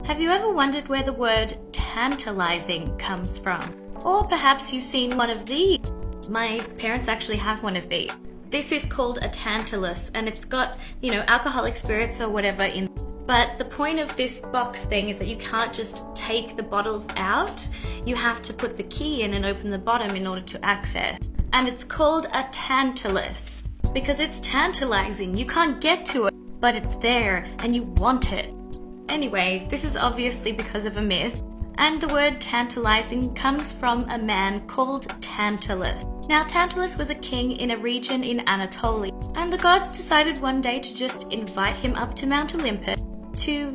Have you ever wondered where the word tantalizing comes from? Or perhaps you've seen one of these. My parents actually have one of these. This is called a Tantalus, and it's got, alcoholic spirits or whatever in. But the point of this box thing is that you can't just take the bottles out. You have to put the key in and open the bottom in order to access. And it's called a Tantalus because it's tantalizing. You can't get to it, but it's there and you want it. Anyway, this is obviously because of a myth, and the word tantalizing comes from a man called Tantalus. Now, Tantalus was a king in a region in Anatolia, and the gods decided one day to just invite him up to Mount Olympus to,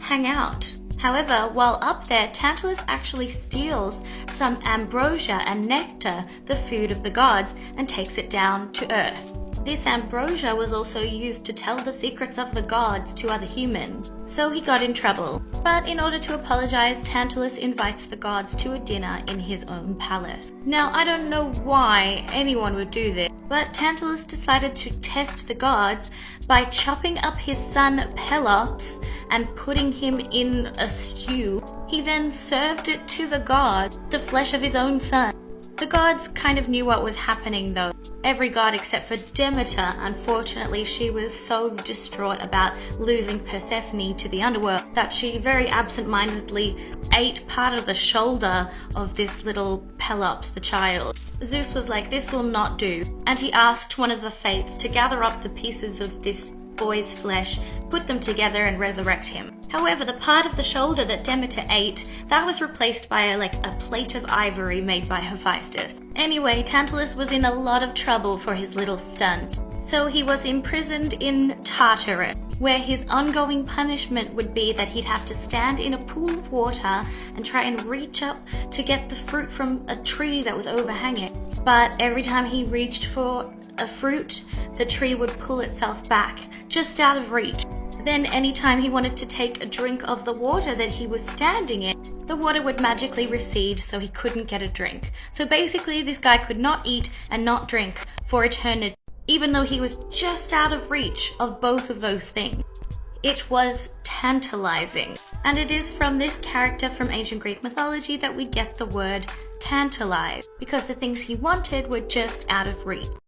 hang out. However, while up there, Tantalus actually steals some ambrosia and nectar, the food of the gods, and takes it down to earth. This ambrosia was also used to tell the secrets of the gods to other humans, so he got in trouble. But in order to apologize, Tantalus invites the gods to a dinner in his own palace. Now, I don't know why anyone would do this, but Tantalus decided to test the gods by chopping up his son Pelops and putting him in a stew. He then served it to the gods, the flesh of his own son. The gods kind of knew what was happening though. Every god except for Demeter. Unfortunately, she was so distraught about losing Persephone to the underworld that she very absent-mindedly ate part of the shoulder of this little Pelops, the child. Zeus was like, this will not do, and he asked one of the Fates to gather up the pieces of this boy's flesh, put them together and resurrect him. However, the part of the shoulder that Demeter ate, that was replaced by a plate of ivory made by Hephaestus. Anyway, Tantalus was in a lot of trouble for his little stunt. So he was imprisoned in Tartarus, where his ongoing punishment would be that he'd have to stand in a pool of water and try and reach up to get the fruit from a tree that was overhanging. But every time he reached for a fruit, the tree would pull itself back, just out of reach. Then anytime he wanted to take a drink of the water that he was standing in, the water would magically recede so he couldn't get a drink. So basically this guy could not eat and not drink for eternity, even though he was just out of reach of both of those things. It was tantalizing. And it is from this character from ancient Greek mythology that we get the word tantalise, because the things he wanted were just out of reach.